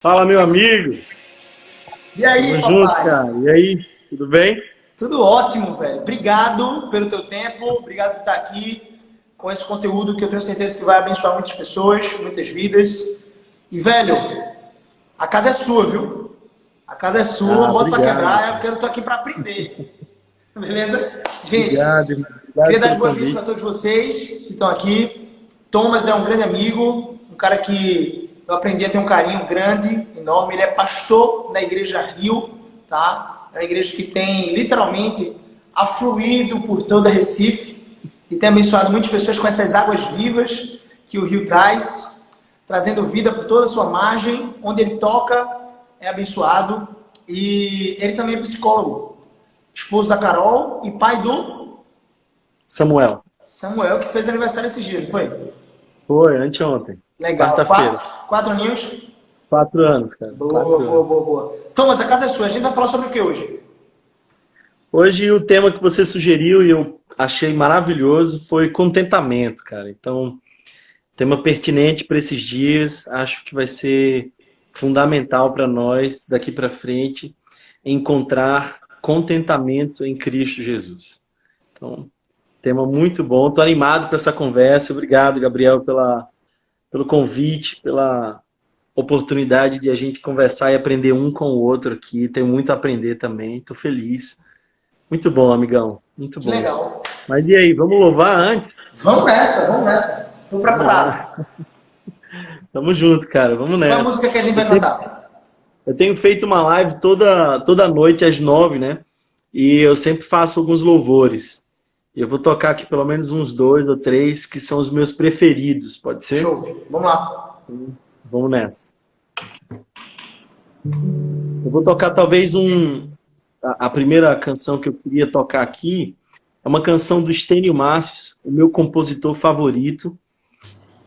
Fala, meu amigo. E aí, Tamo junto, papai? cara. E aí, tudo bem? Tudo ótimo, velho. Obrigado pelo teu tempo, obrigado por estar aqui com esse conteúdo que eu tenho certeza que vai abençoar muitas pessoas, muitas vidas. E, velho, a casa é sua, viu? A casa é sua, Ah, bota pra obrigado, quebrar, cara. eu quero estar aqui para aprender. Beleza? Gente, Obrigado, irmão. Obrigado queria dar as pelo boas-vindas convite. para todos vocês que estão aqui. Thomas é um grande amigo, um cara que eu aprendi a ter um carinho grande, enorme. Ele é pastor na igreja Rio, tá? É uma igreja que tem literalmente afluído por toda Recife e tem abençoado muitas pessoas com essas águas vivas que o Rio traz, trazendo vida por toda a sua margem. Onde ele toca é abençoado. E ele também é psicólogo, esposo da Carol e pai do Samuel. Samuel, que fez aniversário esses dias, não foi? Foi, anteontem. Legal. Quarta-feira. Quatro aninhos? 4 anos, cara. Boa, 4 boa, anos. boa, boa. Thomas, a casa é sua. A gente vai falar sobre o que hoje? Hoje o tema que você sugeriu e eu achei maravilhoso foi contentamento, cara. Então, tema pertinente para esses dias. Acho que vai ser fundamental para nós daqui para frente encontrar contentamento em Cristo Jesus. Então, tema muito bom. Estou animado para essa conversa. Obrigado, Gabriel, pelo convite, pela oportunidade de a gente conversar e aprender um com o outro aqui. Tenho muito a aprender também. Estou feliz. Muito bom, amigão. Muito Que bom. legal. Mas e aí, vamos louvar antes? Vamos nessa, vamos nessa. Tô Vamos lá. preparado. Tamo junto, cara. Vamos Qual é a nessa. música que a gente Eu vai sempre, cantar? eu tenho feito uma live toda noite às 9, né? E eu sempre faço alguns louvores. E eu vou tocar aqui pelo menos uns 2 ou 3 que são os meus preferidos, pode ser? Show. Vamos lá. Vamos nessa. Eu vou tocar talvez a primeira canção que eu queria tocar aqui é uma canção do Estênio Márcios, o meu compositor favorito.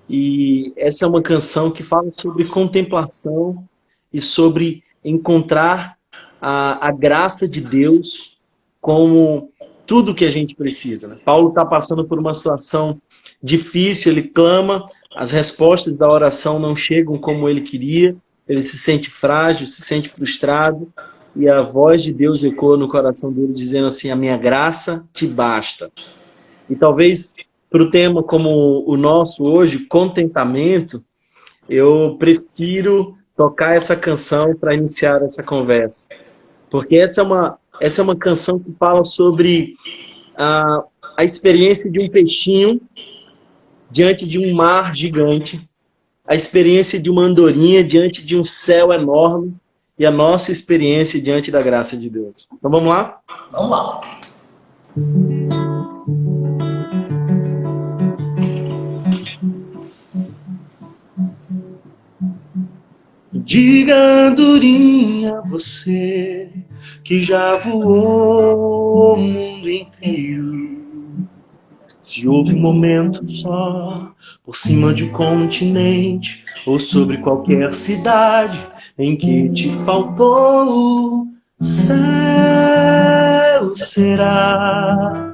E essa é uma canção que fala sobre contemplação e sobre encontrar a graça de Deus como tudo que a gente precisa, né? Paulo está passando por uma situação difícil, ele clama, as respostas da oração não chegam como ele queria, ele se sente frágil, se sente frustrado, e a voz de Deus ecoa no coração dele dizendo assim: a minha graça te basta. E talvez para o tema como o nosso hoje, contentamento, eu prefiro tocar essa canção para iniciar essa conversa. Porque essa é uma canção que fala sobre a, a experiência de um peixinho diante de um mar gigante, a experiência de uma andorinha diante de um céu enorme e a nossa experiência diante da graça de Deus. Então vamos lá? Vamos lá. Diga, andorinha, você que já voou o mundo inteiro. Se houve um momento só, por cima de um continente, ou sobre qualquer cidade em que te faltou o céu, será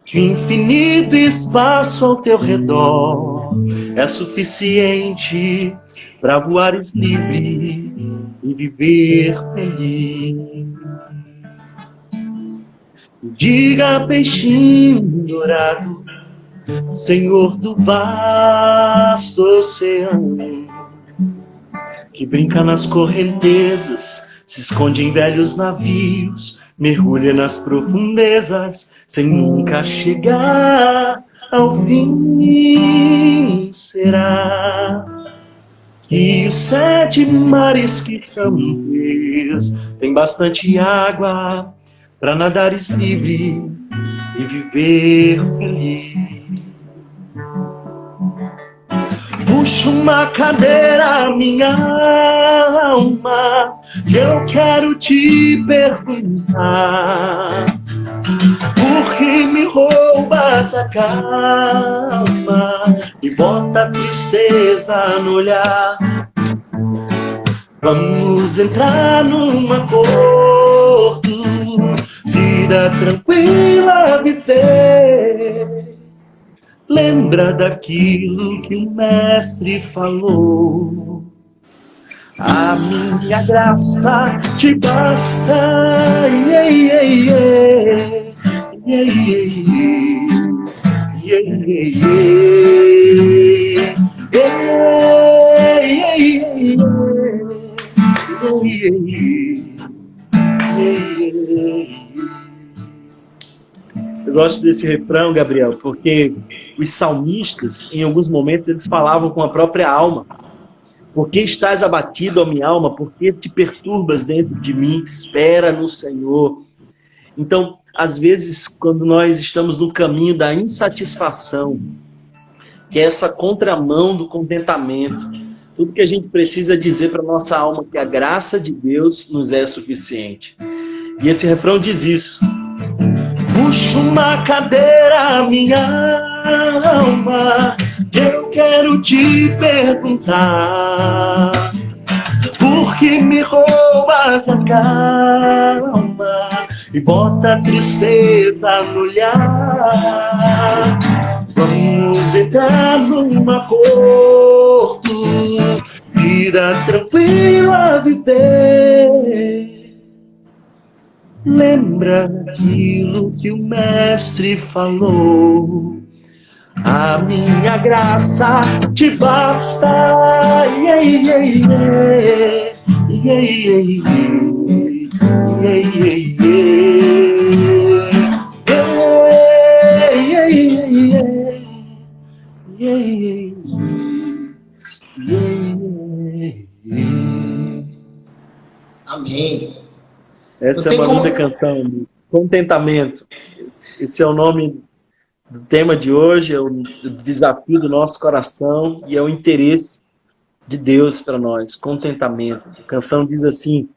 que o infinito espaço ao teu redor é suficiente para voares livre e viver feliz. Diga, peixinho dourado, Senhor do vasto oceano, que brinca nas correntezas, se esconde em velhos navios, mergulha nas profundezas, sem nunca chegar ao fim. Será que os 7 mares que são teus tem bastante água para nadares livre e viver feliz? Puxa uma cadeira, minha alma, que eu quero te perguntar. Por que me roubas a calma e bota a tristeza no olhar? Vamos entrar num acordo, vida tranquila viver. Lembra daquilo que o mestre falou: A minha graça te basta. Yeah, yeah, yeah. Yeah, yeah, yeah. Yeah, yeah, yeah. Yeah, yeah, yeah. Yeah, yeah. Eu gosto desse refrão, Gabriel, porque os salmistas, em alguns momentos, eles falavam com a própria alma. Por que estás abatido, ó minha alma? Por que te perturbas dentro de mim? Espera no Senhor. Então, às vezes, quando nós estamos no caminho da insatisfação, que é essa contramão do contentamento, tudo que a gente precisa dizer para nossa alma é que a graça de Deus nos é suficiente. E esse refrão diz isso. Puxa uma cadeira, minha alma, eu quero te perguntar. Por que me roubas a calma e bota a tristeza no olhar? Vamos entrar num acordo, vida tranquila viver. Lembra daquilo que o mestre falou. A minha graça te basta. Yeah, yeah, yeah. Yeah, yeah, yeah. Yeah, yeah, yeah. Yeah, yeah, yeah. Yeah, yeah, yeah. Amém. Essa é uma linda canção, contentamento. Esse é o nome do tema de hoje, é o desafio do nosso coração e é o interesse de Deus para nós, contentamento. A canção diz assim,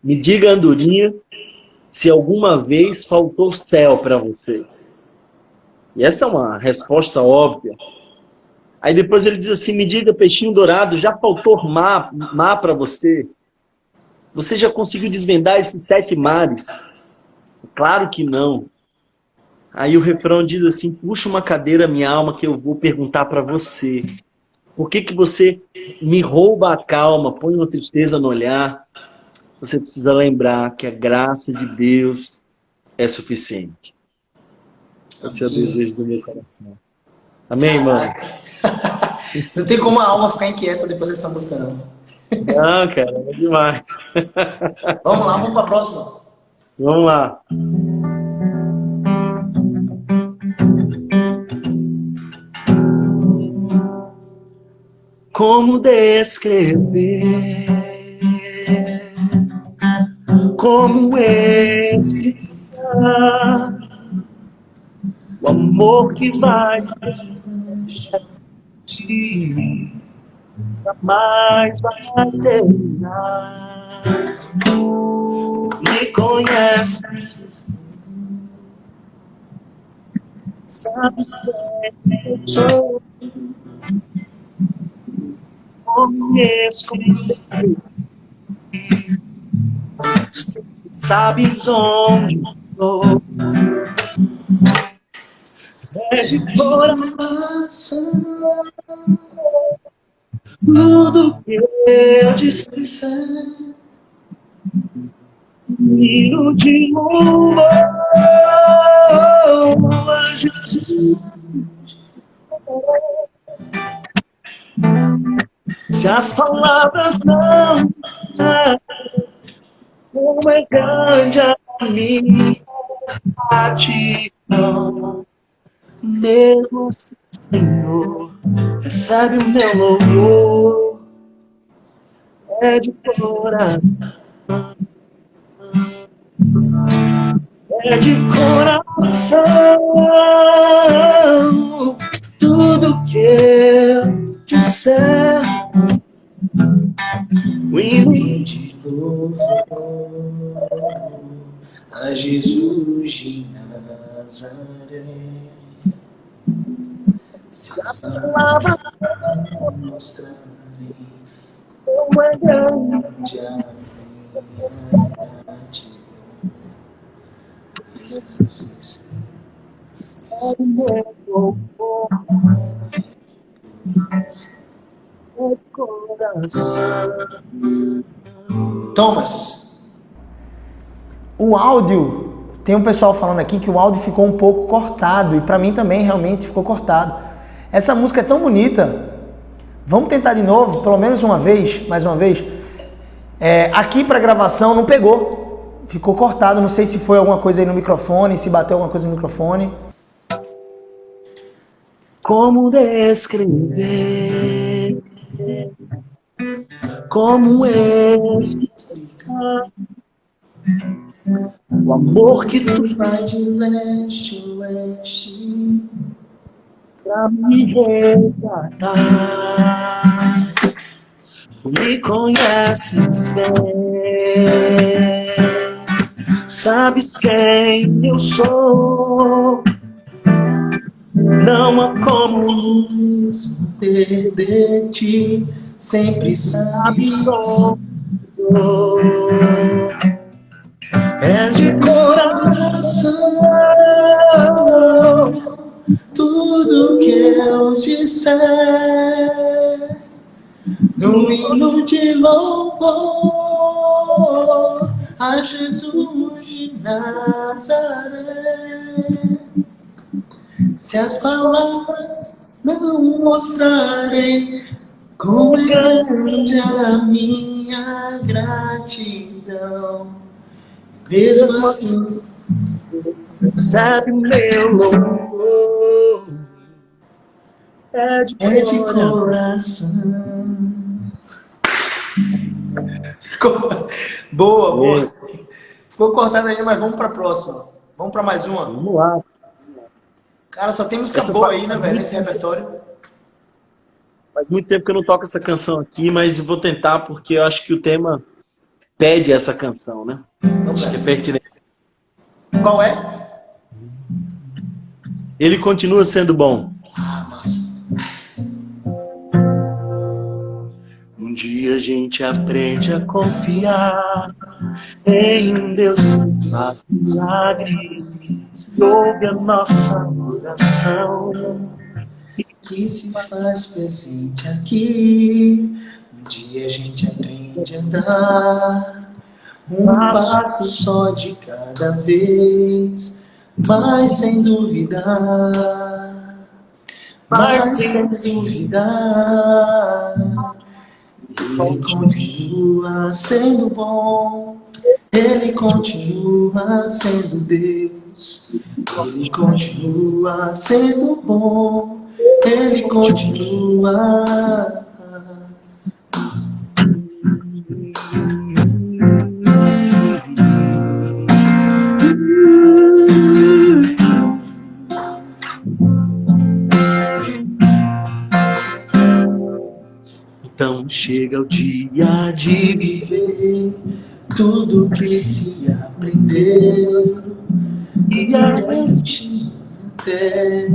me diga, andorinha, se alguma vez faltou céu para você. E essa é uma resposta óbvia. Aí depois ele diz assim, me diga, peixinho dourado, já faltou mar para você? Você já conseguiu desvendar esses 7 mares? Claro que não. Aí o refrão diz assim, puxa uma cadeira, minha alma, que eu vou perguntar para você. Por que você me rouba a calma, põe uma tristeza no olhar? Você precisa lembrar que a graça de Deus é suficiente. Esse é o desejo do meu coração. Amém, mano? Não tem como a alma ficar inquieta depois dessa música, não. Não, cara, é demais. Vamos lá, vamos para a próxima. Vamos lá. Como descrever? Como explicar o amor que vai te jamais vai terminar? Me conheces, sabes quem eu sou. Como me esconder? Sabes onde estou? É de coração tudo que eu disser. Menino de louvor a Jesus. Se as palavras não disserem, como é grande a minha gratidão. Mesmo assim, Senhor, recebe o meu louvor. É de coração. É de coração tudo que eu disser. O hino de louvor a Jesus de Nazaré. Se as palavras mostrarem como é grande a minha gratidão. Sabe meu louvor, Thomas, o áudio, tem um pessoal falando aqui que o áudio ficou um pouco cortado, e pra mim também realmente ficou cortado. Essa música é tão bonita, vamos tentar de novo, pelo menos uma vez, mais uma vez. Aqui pra gravação não pegou, ficou cortado, não sei se foi alguma coisa aí no microfone, se bateu alguma coisa no microfone. Como descrever? Como explicar o amor que tu vai de leste a oeste pra me resgatar? Tu me conheces bem, sabes quem eu sou. Não há como ter de ti, sempre sabes. É de coração, tudo que eu disser, no hino de louvor a Jesus de Nazaré. Se as palavras não mostrarem como é grande a minha gratidão, mesmo assim, recebe meu louvor. É de coração. Boa. Ficou cortado aí, mas vamos para a próxima. Vamos para mais uma. Vamos lá. Cara, só tem música boa aí, né, velho, nesse repertório. Faz muito tempo que eu não toco essa canção aqui, mas vou tentar porque eu acho que o tema pede essa canção, né? Vamos acho que é nessa. pertinente. Qual é? Ele continua sendo bom. Ah, massa. Um dia a gente aprende a confiar em Deus que faz milagres, e ouve a nossa oração. Que se faz presente aqui. Um dia a gente aprende a andar um passo só de cada vez, mas sem duvidar, Ele continua sendo bom, Ele continua sendo Deus, Ele continua sendo bom, Ele continua. Então chega o dia de viver tudo que se aprendeu e a gente até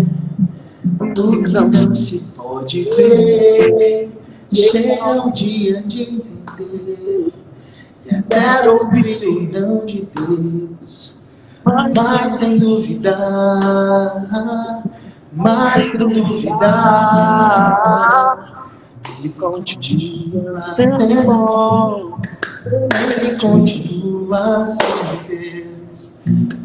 tudo que não se pode ver. Chega o dia de entender e até ouvir o não de Deus, mas sem duvidar, Ele continua sendo bom, Ele continua sendo Deus,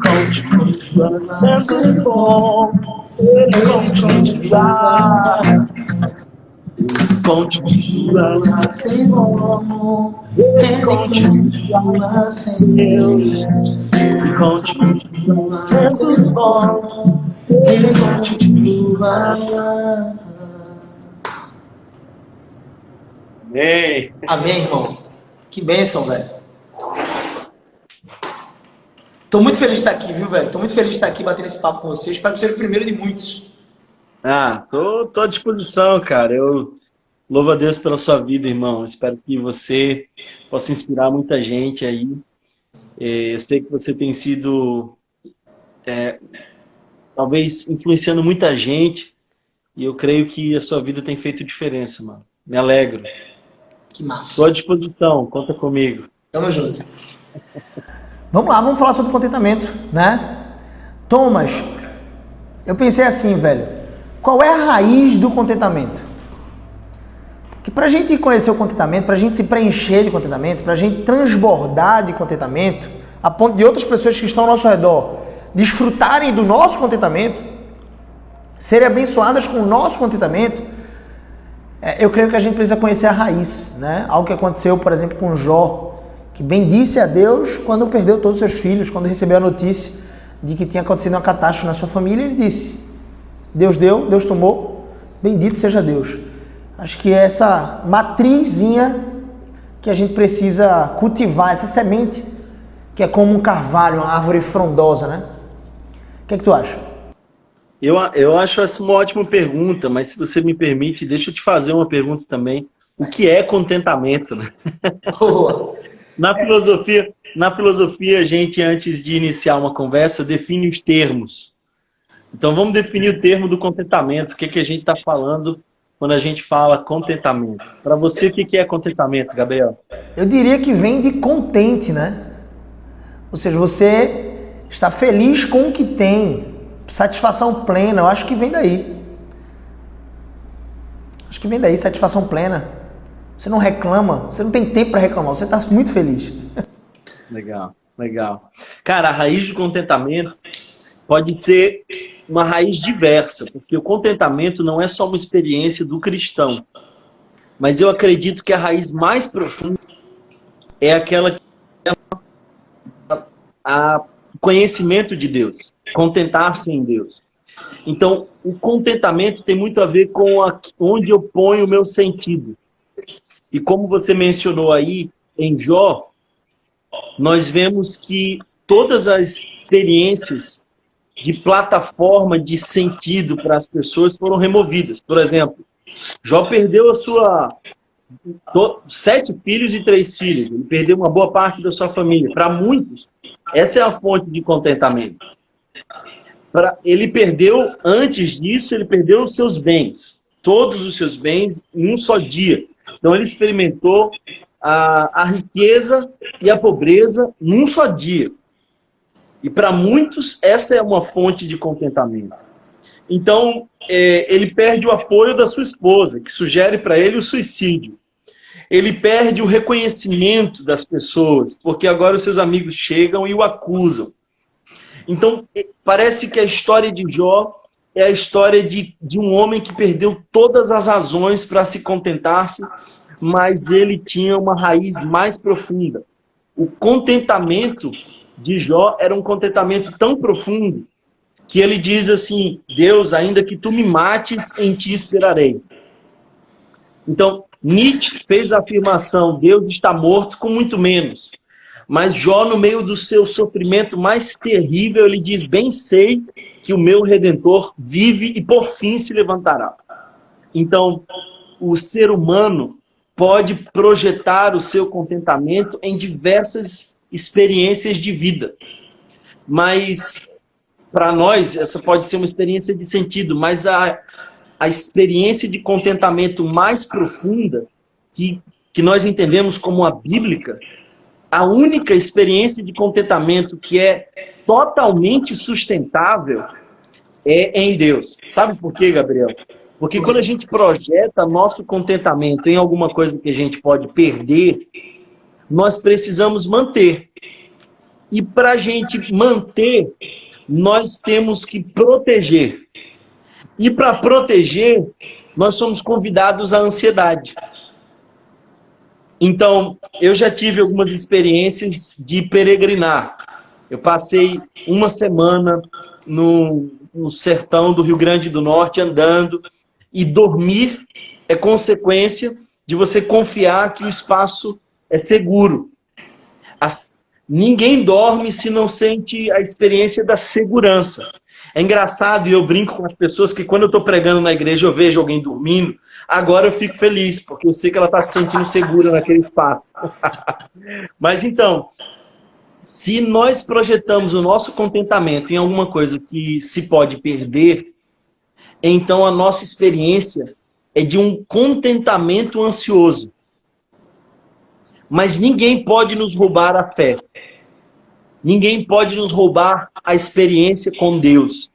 continua sendo bom, Ele continua sendo bom, Ele continua sendo Deus, Ele continua sendo bom, Ele continua. Amém. Amém, irmão. Que bênção, velho. Tô muito feliz de estar aqui, viu, velho? Tô muito feliz de estar aqui batendo esse papo com vocês. Espero que seja o primeiro de muitos. Tô à disposição, cara. Eu louvo a Deus pela sua vida, irmão. Espero que você possa inspirar muita gente aí. Eu sei que você tem sido, talvez, influenciando muita gente. E eu creio que a sua vida tem feito diferença, mano. Me alegro. Que massa. Estou à disposição, conta comigo. Tamo junto. Vamos lá, vamos falar sobre contentamento, né? Thomas, eu pensei assim, velho. Qual é a raiz do contentamento? que para a gente conhecer o contentamento, para a gente se preencher de contentamento, para a gente transbordar de contentamento, a ponto de outras pessoas que estão ao nosso redor desfrutarem do nosso contentamento, serem abençoadas com o nosso contentamento, eu creio que a gente precisa conhecer a raiz, né? Algo que aconteceu, por exemplo, com Jó, que bendisse a Deus quando perdeu todos os seus filhos, quando recebeu a notícia de que tinha acontecido uma catástrofe na sua família, ele disse: Deus deu, Deus tomou, bendito seja Deus. Acho que é essa matrizinha que a gente precisa cultivar, essa semente, que é como um carvalho, uma árvore frondosa, né? O que é que tu acha? Eu acho essa uma ótima pergunta, mas se você me permite, deixa eu te fazer uma pergunta também. O que é contentamento, né? Boa. Na filosofia, a gente, antes de iniciar uma conversa, define os termos. Então, vamos definir o termo do contentamento. O que a gente está falando quando a gente fala contentamento? Para você, o que é contentamento, Gabriel? Eu diria que vem de contente, né? Ou seja, você está feliz com o que tem, satisfação plena. Eu acho que vem daí. Satisfação plena. Você não reclama, você não tem tempo para reclamar, você está muito feliz. Legal, legal. Cara, a raiz de contentamento pode ser uma raiz diversa, porque o contentamento não é só uma experiência do cristão, mas eu acredito que a raiz mais profunda é aquela que é a conhecimento de Deus, contentar-se em Deus. Então, o contentamento tem muito a ver com onde eu ponho o meu sentido. E como você mencionou aí, em Jó, nós vemos que todas as experiências de plataforma de sentido para as pessoas foram removidas. Por exemplo, Jó perdeu 7 filhos e 3 filhos. Ele perdeu uma boa parte da sua família. Para muitos, essa é a fonte de contentamento. Ele perdeu, antes disso, ele perdeu os seus bens. Todos os seus bens em um só dia. Então ele experimentou a riqueza e a pobreza num só dia. E para muitos, essa é uma fonte de contentamento. Então, ele perde o apoio da sua esposa, que sugere para ele o suicídio. Ele perde o reconhecimento das pessoas, porque agora os seus amigos chegam e o acusam. Então, parece que a história de Jó é a história de um homem que perdeu todas as razões para se contentar-se, mas ele tinha uma raiz mais profunda. O contentamento de Jó era um contentamento tão profundo que ele diz assim: Deus, ainda que tu me mates, em ti esperarei. Então, Nietzsche fez a afirmação: Deus está morto com muito menos. Mas Jó, no meio do seu sofrimento mais terrível, ele diz: bem sei que o meu Redentor vive e por fim se levantará. Então, o ser humano pode projetar o seu contentamento em diversas experiências de vida. Mas, para nós, essa pode ser uma experiência de sentido, mas a experiência de contentamento mais profunda, que nós entendemos como a bíblica, a única experiência de contentamento que é totalmente sustentável é em Deus. Sabe por quê, Gabriel? Porque quando a gente projeta nosso contentamento em alguma coisa que a gente pode perder, nós precisamos manter. E para a gente manter, nós temos que proteger. E para proteger, nós somos convidados à ansiedade. Então, eu já tive algumas experiências de peregrinar. Eu passei uma semana no sertão do Rio Grande do Norte andando, e dormir é consequência de você confiar que o espaço é seguro. Ninguém dorme se não sente a experiência da segurança. É engraçado, e eu brinco com as pessoas, que quando eu estou pregando na igreja eu vejo alguém dormindo, agora eu fico feliz, porque eu sei que ela está se sentindo segura naquele espaço. Mas então, se nós projetamos o nosso contentamento em alguma coisa que se pode perder, então a nossa experiência é de um contentamento ansioso. Mas ninguém pode nos roubar a fé. Ninguém pode nos roubar a experiência com Deus.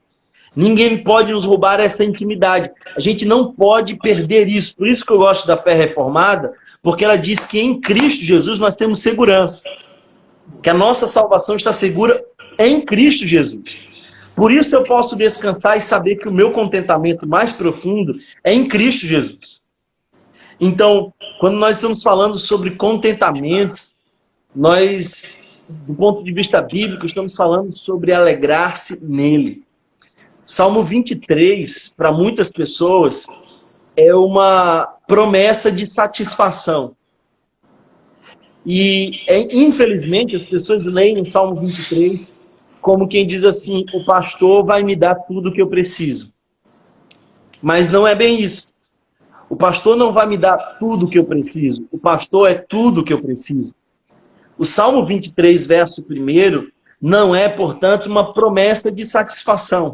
Ninguém pode nos roubar essa intimidade. A gente não pode perder isso. Por isso que eu gosto da fé reformada, porque ela diz que em Cristo Jesus nós temos segurança. Que a nossa salvação está segura em Cristo Jesus. Por isso eu posso descansar e saber que o meu contentamento mais profundo é em Cristo Jesus. Então, quando nós estamos falando sobre contentamento, nós, do ponto de vista bíblico, estamos falando sobre alegrar-se nele. Salmo 23, para muitas pessoas, é uma promessa de satisfação. E, infelizmente, as pessoas leem o Salmo 23 como quem diz assim, o pastor vai me dar tudo o que eu preciso. Mas não é bem isso. O pastor não vai me dar tudo o que eu preciso. O pastor é tudo o que eu preciso. O Salmo 23, verso 1, não é, portanto, uma promessa de satisfação.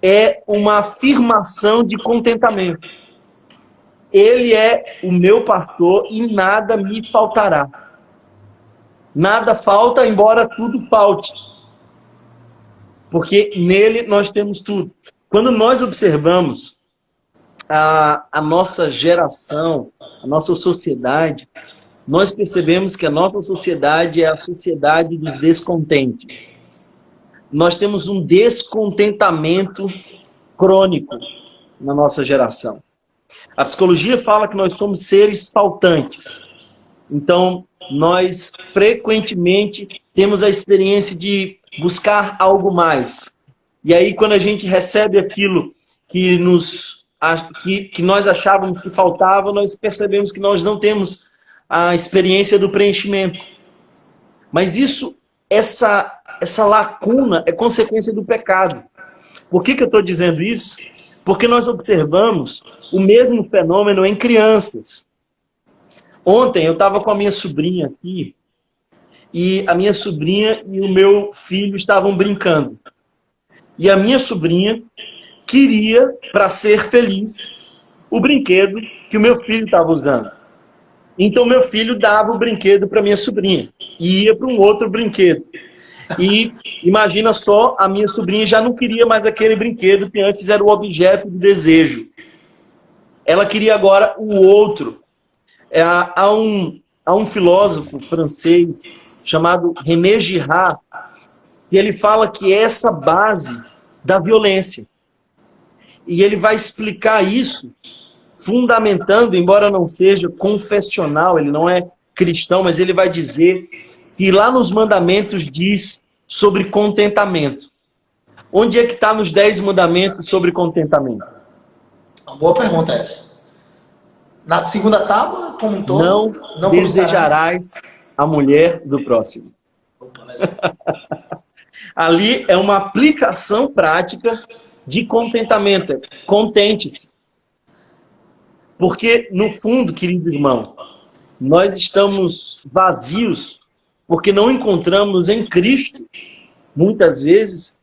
É uma afirmação de contentamento. Ele é o meu pastor e nada me faltará. Nada falta, embora tudo falte. Porque nele nós temos tudo. Quando nós observamos a nossa geração, a nossa sociedade, nós percebemos que a nossa sociedade é a sociedade dos descontentes. Nós temos um descontentamento crônico na nossa geração. A psicologia fala que nós somos seres faltantes. Então, nós frequentemente temos a experiência de buscar algo mais. E aí, quando a gente recebe aquilo que nós achávamos que faltava, nós percebemos que nós não temos a experiência do preenchimento. Mas essa lacuna é consequência do pecado. Por que eu estou dizendo isso? Porque nós observamos o mesmo fenômeno em crianças. Ontem eu estava com a minha sobrinha aqui, e a minha sobrinha e o meu filho estavam brincando. E a minha sobrinha queria, para ser feliz, o brinquedo que o meu filho estava usando. Então meu filho dava o brinquedo para minha sobrinha e ia para um outro brinquedo. E imagina só, a minha sobrinha já não queria mais aquele brinquedo que antes era o objeto do desejo. Ela queria agora o outro. Há um filósofo francês chamado René Girard, e ele fala que é essa base da violência. E ele vai explicar isso fundamentando, embora não seja confessional, ele não é cristão, mas ele vai dizer que lá nos mandamentos diz sobre contentamento. Onde é que está nos 10 mandamentos sobre contentamento? Uma boa pergunta essa. Na segunda tábua, como um todo, não desejarás a mulher do próximo. Opa, legal. Ali é uma aplicação prática de contentamento. Contente-se. Porque, no fundo, querido irmão, nós estamos vazios porque não encontramos em Cristo, muitas vezes,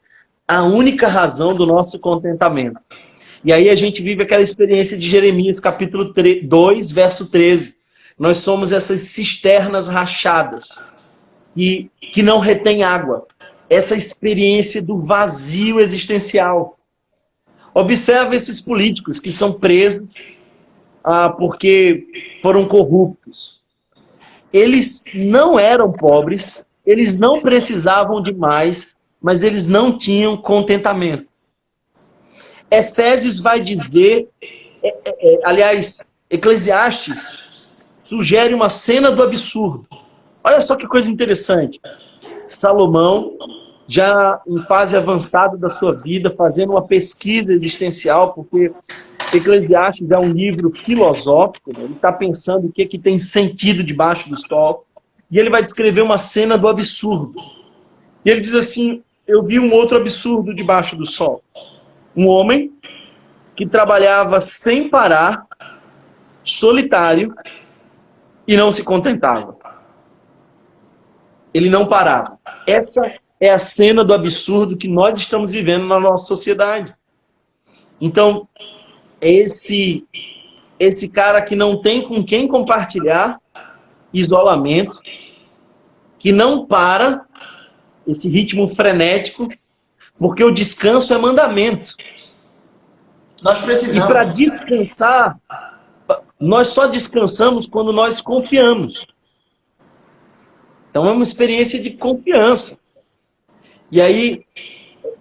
a única razão do nosso contentamento. E aí a gente vive aquela experiência de Jeremias, capítulo 2, verso 13. Nós somos essas cisternas rachadas que não retém água. Essa experiência do vazio existencial. Observa esses políticos que são presos porque foram corruptos. Eles não eram pobres, eles não precisavam de mais, mas eles não tinham contentamento. Efésios vai dizer, aliás, Eclesiastes sugere uma cena do absurdo. Olha só que coisa interessante. Salomão, já em fase avançada da sua vida, fazendo uma pesquisa existencial, porque Eclesiastes é um livro filosófico, né? Ele está pensando o que tem sentido debaixo do sol, e ele vai descrever uma cena do absurdo. E ele diz assim, eu vi um outro absurdo debaixo do sol. Um homem que trabalhava sem parar, solitário, e não se contentava. Ele não parava. Essa é a cena do absurdo que nós estamos vivendo na nossa sociedade. Então, esse cara que não tem com quem compartilhar, isolamento, que não para, esse ritmo frenético, Porque o descanso é mandamento. Nós E precisamos. para descansar, nós só descansamos quando nós confiamos. Então é uma experiência de confiança. E aí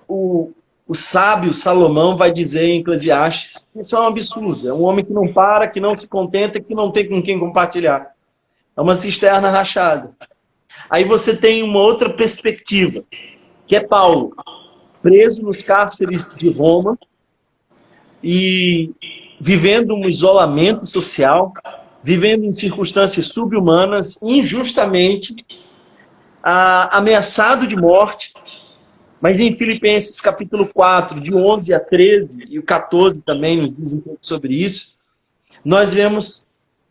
o sábio Salomão vai dizer em Eclesiastes, isso é um absurdo, é um homem que não para, que não se contenta, que não tem com quem compartilhar. É uma cisterna rachada. Aí você tem uma outra perspectiva, que é Paulo, preso nos cárceres de Roma e vivendo um isolamento social, vivendo em circunstâncias subhumanas, injustamente, ameaçado de morte. Mas em Filipenses capítulo 4, de 11 a 13, e o 14 também nos diz um pouco sobre isso, nós vemos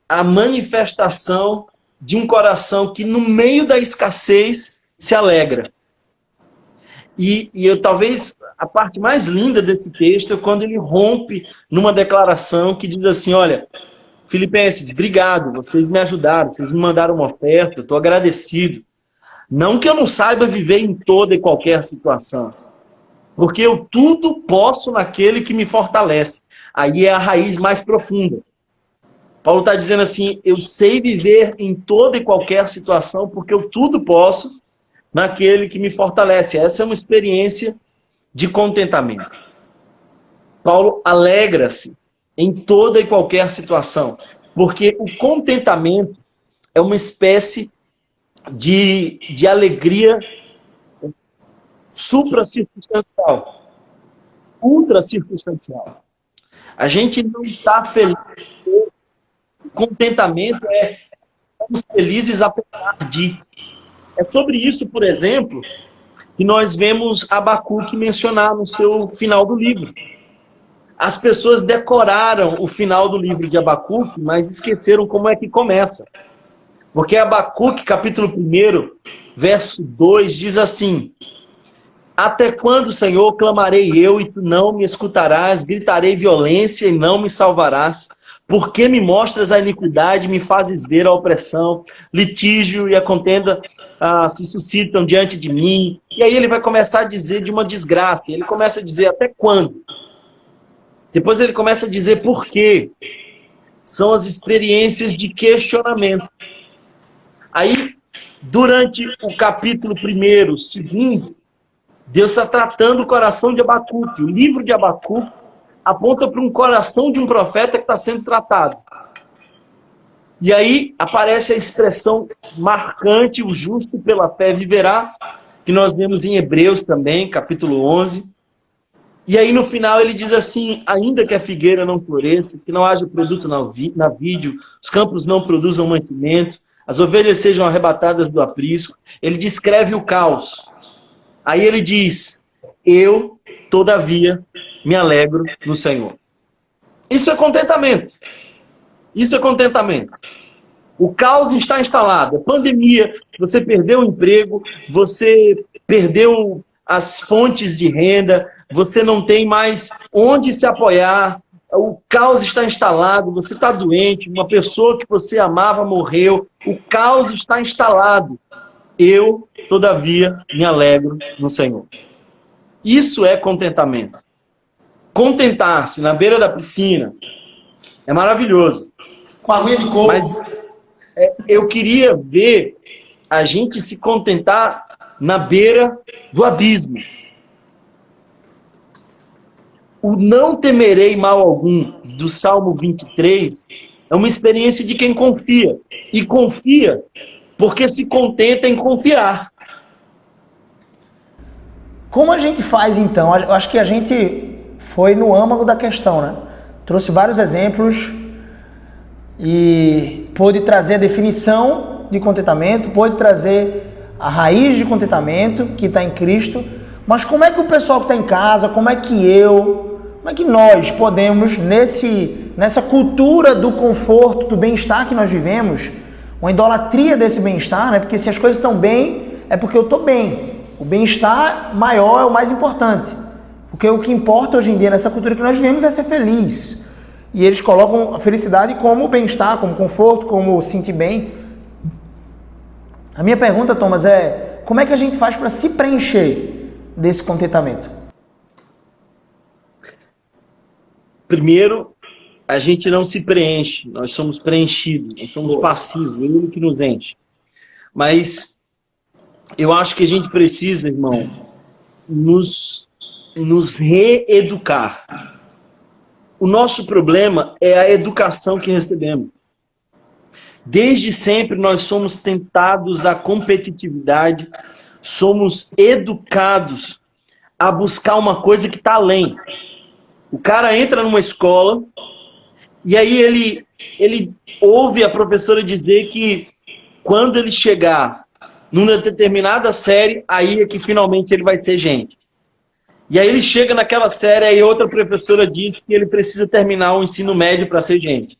a manifestação de um coração que no meio da escassez se alegra. E talvez a parte mais linda desse texto é quando ele rompe numa declaração que diz assim, olha, Filipenses, obrigado, vocês me ajudaram, vocês me mandaram uma oferta, estou agradecido. Não que eu não saiba viver em toda e qualquer situação, porque eu tudo posso naquele que me fortalece. Aí é a raiz mais profunda. Paulo está dizendo assim, eu sei viver em toda e qualquer situação, porque eu tudo posso naquele que me fortalece. Essa é uma experiência de contentamento. Paulo alegra-se em toda e qualquer situação, porque o contentamento é uma espécie de alegria supracircunstancial, ultracircunstancial. A gente não está feliz. O contentamento é estamos felizes apesar de. É sobre isso, por exemplo, que nós vemos Abacuque mencionar no seu final do livro. As pessoas decoraram o final do livro de Abacuque, mas esqueceram como é que começa. Porque Abacuque, capítulo 1, verso 2, diz assim, até quando, Senhor, clamarei eu e tu não me escutarás, gritarei violência e não me salvarás? Por que me mostras a iniquidade e me fazes ver a opressão? Litígio e a contenda se suscitam diante de mim. E aí ele vai começar a dizer de uma desgraça. Ele começa a dizer até quando? Depois ele começa a dizer por quê. São as experiências de questionamento. Aí, durante o capítulo 1, 2, Deus está tratando o coração de Abacuque. O livro de Abacuque aponta para um coração de um profeta que está sendo tratado. E aí aparece a expressão marcante, o justo pela fé viverá, que nós vemos em Hebreus também, capítulo 11. E aí no final ele diz assim, ainda que a figueira não floresça, que não haja produto na vide, os campos não produzam mantimento, as ovelhas sejam arrebatadas do aprisco, ele descreve o caos. Aí ele diz, eu, todavia, me alegro no Senhor. Isso é contentamento. Isso é contentamento. O caos está instalado, a pandemia, você perdeu o emprego, você perdeu as fontes de renda, você não tem mais onde se apoiar, o caos está instalado, você está doente, uma pessoa que você amava morreu, o caos está instalado. Eu, todavia, me alegro no Senhor. Isso é contentamento. Contentar-se na beira da piscina é maravilhoso. Com a aguinha de coco. Mas eu queria ver a gente se contentar na beira do abismo. O não temerei mal algum, do Salmo 23, é uma experiência de quem confia. E confia porque se contenta em confiar. Como a gente faz então? Eu acho que a gente foi no âmago da questão, né? Trouxe vários exemplos e pôde trazer a definição de contentamento, pôde trazer a raiz de contentamento que está em Cristo. Mas como é que o pessoal que está em casa, como é que nós podemos, nessa cultura do conforto, do bem-estar que nós vivemos, uma idolatria desse bem-estar, né? Porque se as coisas estão bem, é porque eu estou bem. O bem-estar maior é o mais importante. Porque o que importa hoje em dia nessa cultura que nós vivemos é ser feliz. E eles colocam a felicidade como bem-estar, como conforto, como sentir bem. A minha pergunta, Thomas, é como é que a gente faz para se preencher desse contentamento? primeiro, a gente não se preenche, nós somos preenchidos, nós somos passivos, é ele que nos enche. Mas eu acho que a gente precisa, irmão, nos reeducar. O nosso problema é a educação que recebemos. Desde sempre nós somos tentados à competitividade, somos educados a buscar uma coisa que está além. O cara entra numa escola e aí ele ouve a professora dizer que quando ele chegar numa determinada série, aí é que finalmente ele vai ser gente. E aí ele chega naquela série e outra professora diz que ele precisa terminar o ensino médio para ser gente.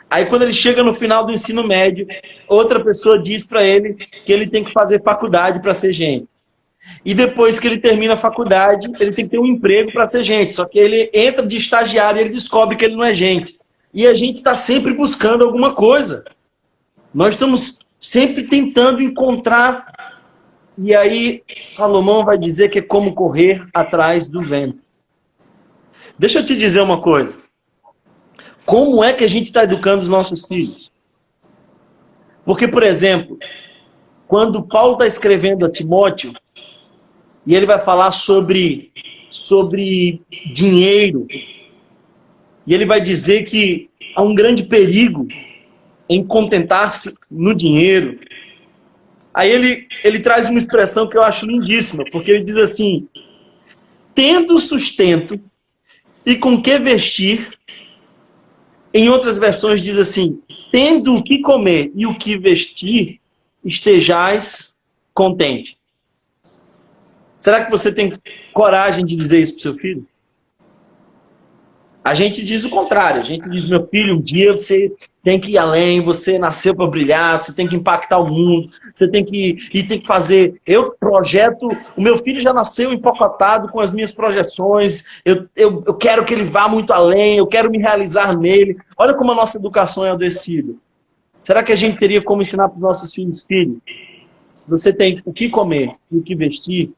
Aí quando ele chega no final do ensino médio, outra pessoa diz para ele que ele tem que fazer faculdade para ser gente. E depois que ele termina a faculdade, ele tem que ter um emprego para ser gente. Só que ele entra de estagiário e ele descobre que ele não é gente. E a gente está sempre buscando alguma coisa. Nós estamos sempre tentando encontrar. E aí Salomão vai dizer que é como correr atrás do vento. Deixa eu te dizer uma coisa. Como é que a gente está educando os nossos filhos? Porque, por exemplo, quando Paulo está escrevendo a Timóteo, e ele vai falar sobre dinheiro, e ele vai dizer que há um grande perigo em contentar-se no dinheiro. Aí ele traz uma expressão que eu acho lindíssima, porque ele diz assim: tendo sustento e com que vestir. Em outras versões diz assim: tendo o que comer e o que vestir, estejais contente. Será que você tem coragem de dizer isso para o seu filho? A gente diz o contrário. A gente diz: meu filho, um dia você tem que ir além, você nasceu para brilhar, você tem que impactar o mundo, você tem que fazer. Eu projeto, o meu filho já nasceu empacotado com as minhas projeções, eu quero que ele vá muito além, eu quero me realizar nele. Olha como a nossa educação é adoecida. Será que a gente teria como ensinar para os nossos filhos: filho, se você tem o que comer e o que vestir,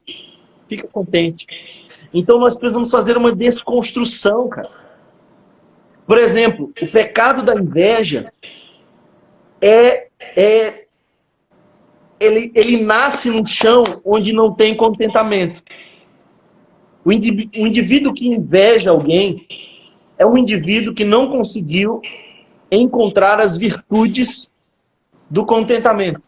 fica contente. Então nós precisamos fazer uma desconstrução, cara. Por exemplo, o pecado da inveja ele nasce num chão onde não tem contentamento. O indivíduo que inveja alguém é um indivíduo que não conseguiu encontrar as virtudes do contentamento.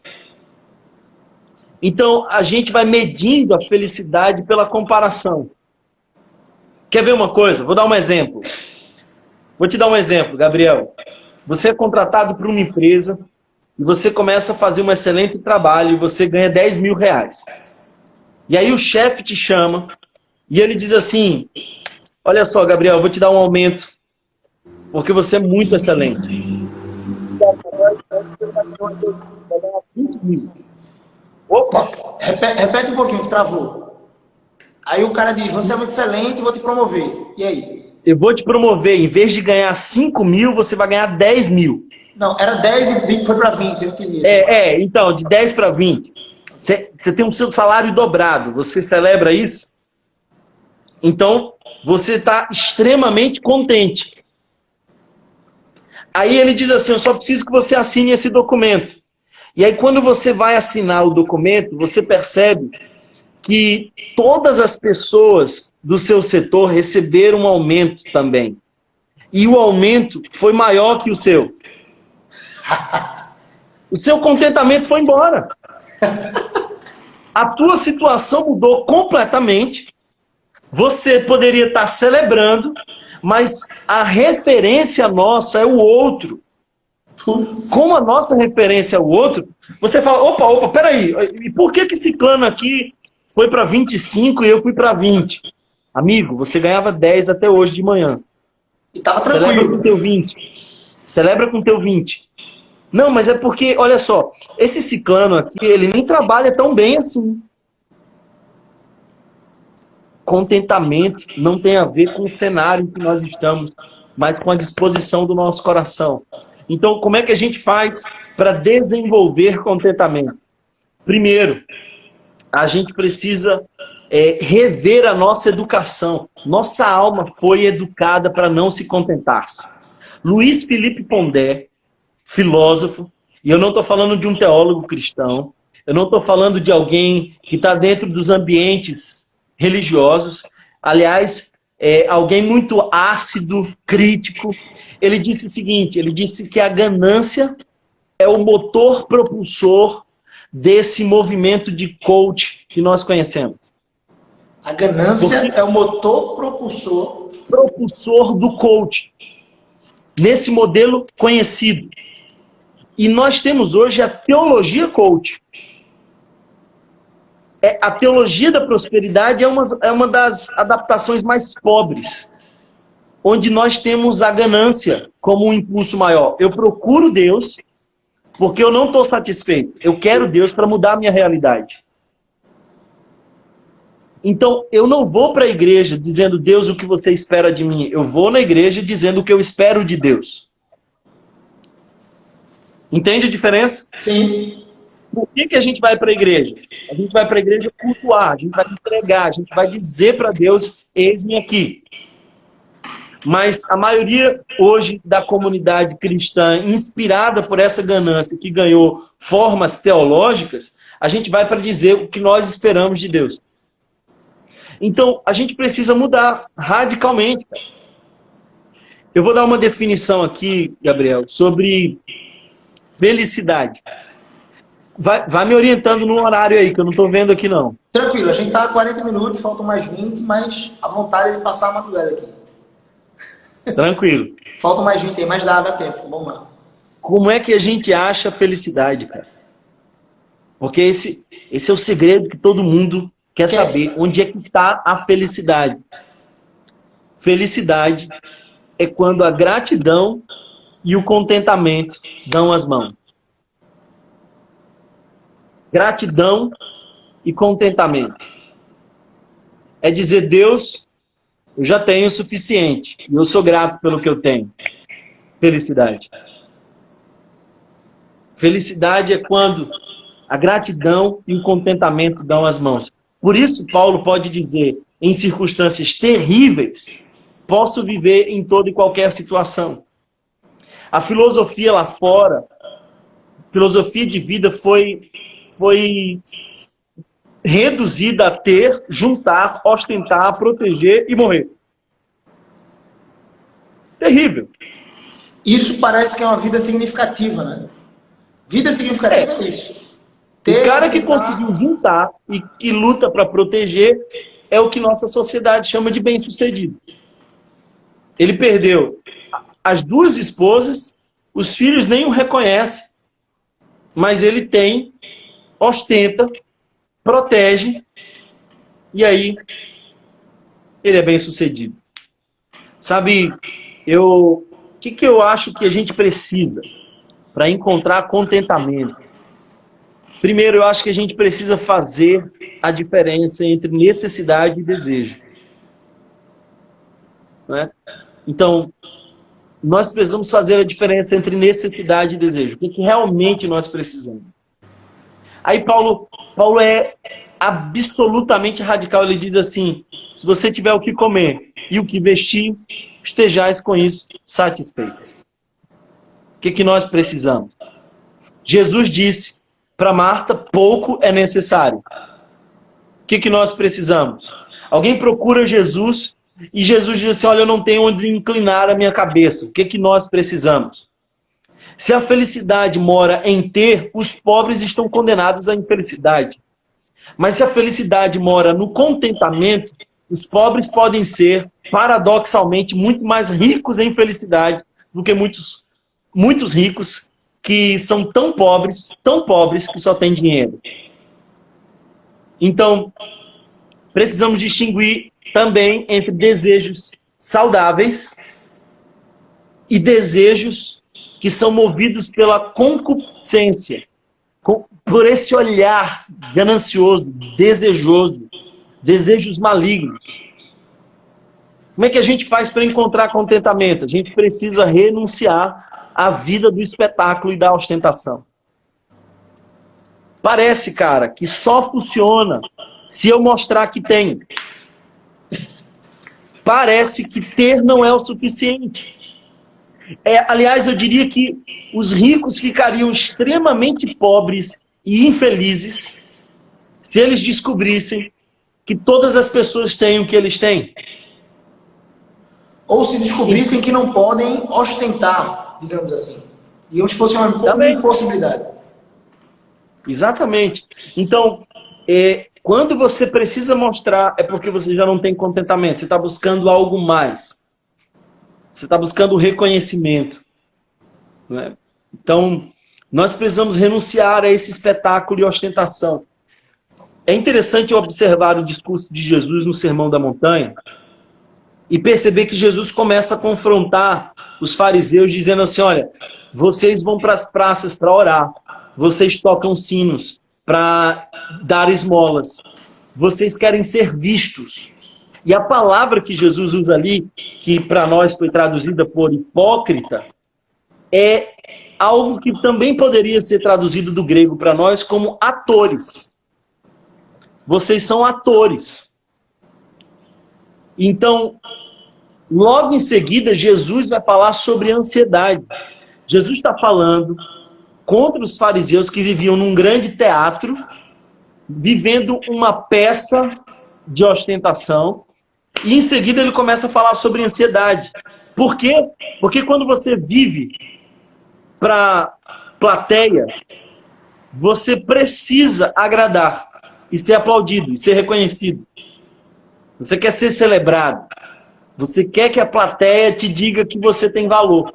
Então, a gente vai medindo a felicidade pela comparação. Quer ver uma coisa? Vou dar um exemplo. Vou te dar um exemplo, Gabriel. Você é contratado por uma empresa e você começa a fazer um excelente trabalho e você ganha 10 mil reais. E aí o chefe te chama e ele diz assim: olha só, Gabriel, eu vou te dar um aumento porque você é muito excelente. Opa, repete um pouquinho que travou. Aí o cara diz: você é muito excelente, vou te promover. E aí? Eu vou te promover, em vez de ganhar 5 mil, você vai ganhar 10 mil. Não, era 10 e 20, foi para 20, eu entendi. Então, de 10 para 20. Você tem o seu salário dobrado, você celebra isso? Então, você está extremamente contente. Aí ele diz assim: eu só preciso que você assine esse documento. E aí quando você vai assinar o documento, você percebe que todas as pessoas do seu setor receberam um aumento também. E o aumento foi maior que o seu. O seu contentamento foi embora. A tua situação mudou completamente. Você poderia estar celebrando, mas a referência nossa é o outro. Como a nossa referência é o outro, você fala: opa, peraí, e por que ciclano aqui foi para 25 e eu fui para 20? Amigo, você ganhava 10 até hoje de manhã. E tava tranquilo. Celebra com o teu 20. Celebra com o teu 20. Não, mas é porque, olha só, esse ciclano aqui, ele nem trabalha tão bem assim. Contentamento não tem a ver com o cenário em que nós estamos, mas com a disposição do nosso coração. Então, como é que a gente faz para desenvolver contentamento? Primeiro, a gente precisa rever a nossa educação. Nossa alma foi educada para não se contentar-se. Luiz Felipe Pondé, filósofo, e eu não estou falando de um teólogo cristão, eu não estou falando de alguém que está dentro dos ambientes religiosos, aliás, alguém muito ácido, crítico. Ele disse o seguinte, ele disse que a ganância é o motor propulsor desse movimento de coach que nós conhecemos. A ganância é o motor propulsor do coach, nesse modelo conhecido. E nós temos hoje a teologia coach. A teologia da prosperidade é uma das adaptações mais pobres, onde nós temos a ganância como um impulso maior. Eu procuro Deus porque eu não estou satisfeito. Eu quero Deus para mudar a minha realidade. Então, eu não vou para a igreja dizendo, Deus, o que você espera de mim? Eu vou na igreja dizendo o que eu espero de Deus. Entende a diferença? Sim. Por que a gente vai para a igreja? A gente vai para a igreja cultuar, a gente vai entregar, a gente vai dizer para Deus, eis-me aqui. Mas a maioria hoje da comunidade cristã, inspirada por essa ganância que ganhou formas teológicas, a gente vai para dizer o que nós esperamos de Deus. Então, a gente precisa mudar radicalmente. Eu vou dar uma definição aqui, Gabriel, sobre felicidade. Vai me orientando no horário aí, que eu não estou vendo aqui não. Tranquilo, a gente está a 40 minutos, faltam mais 20, mas a vontade é de passar a madrugada aqui. Tranquilo. Faltam mais 20 aí, mas dá tempo, vamos lá. Como é que a gente acha felicidade, cara? Porque esse é o segredo que todo mundo quer saber. Onde é que está a felicidade? Felicidade é quando a gratidão e o contentamento dão as mãos. Gratidão e contentamento. É dizer, Deus, eu já tenho o suficiente. E eu sou grato pelo que eu tenho. Felicidade. Felicidade é quando a gratidão e o contentamento dão as mãos. Por isso, Paulo pode dizer, em circunstâncias terríveis, posso viver em toda e qualquer situação. A filosofia lá fora, filosofia de vida foi reduzida a ter, juntar, ostentar, proteger e morrer. Terrível. Isso parece que é uma vida significativa, né? Vida significativa é isso. O cara que conseguiu juntar e que luta para proteger é o que nossa sociedade chama de bem-sucedido. Ele perdeu as duas esposas, os filhos nem o reconhecem, mas ele tem, ostenta, protege, e aí ele é bem-sucedido. Sabe, o que eu acho que a gente precisa para encontrar contentamento? Primeiro, eu acho que a gente precisa fazer a diferença entre necessidade e desejo. Né? Então, nós precisamos fazer a diferença entre necessidade e desejo. O que realmente nós precisamos? Aí Paulo é absolutamente radical. Ele diz assim, se você tiver o que comer e o que vestir, estejais com isso satisfeitos. O que nós precisamos? Jesus disse para Marta, pouco é necessário. O que nós precisamos? Alguém procura Jesus e Jesus diz assim, olha, eu não tenho onde inclinar a minha cabeça. O que nós precisamos? Se a felicidade mora em ter, os pobres estão condenados à infelicidade. Mas se a felicidade mora no contentamento, os pobres podem ser, paradoxalmente, muito mais ricos em felicidade do que muitos ricos que são tão pobres que só têm dinheiro. Então, precisamos distinguir também entre desejos saudáveis e desejos que são movidos pela concupiscência, por esse olhar ganancioso, desejoso, desejos malignos. Como é que a gente faz para encontrar contentamento? A gente precisa renunciar à vida do espetáculo e da ostentação. Parece, cara, que só funciona se eu mostrar que tenho. Parece que ter não é o suficiente. Aliás, eu diria que os ricos ficariam extremamente pobres e infelizes se eles descobrissem que todas as pessoas têm o que eles têm. Ou se descobrissem que não podem ostentar, digamos assim. E se fosse uma impossibilidade. Exatamente. Então, quando você precisa mostrar, é porque você já não tem contentamento. Você está buscando algo mais. Você está buscando reconhecimento. Né? Então, nós precisamos renunciar a esse espetáculo e ostentação. É interessante observar o discurso de Jesus no Sermão da Montanha e perceber que Jesus começa a confrontar os fariseus dizendo assim, olha, vocês vão para as praças para orar, vocês tocam sinos para dar esmolas, vocês querem ser vistos. E a palavra que Jesus usa ali, que para nós foi traduzida por hipócrita, é algo que também poderia ser traduzido do grego para nós como atores. Vocês são atores. Então, logo em seguida, Jesus vai falar sobre ansiedade. Jesus está falando contra os fariseus que viviam num grande teatro, vivendo uma peça de ostentação, e em seguida ele começa a falar sobre ansiedade. Por quê? Porque quando você vive para plateia, você precisa agradar e ser aplaudido, e ser reconhecido. Você quer ser celebrado. Você quer que a plateia te diga que você tem valor.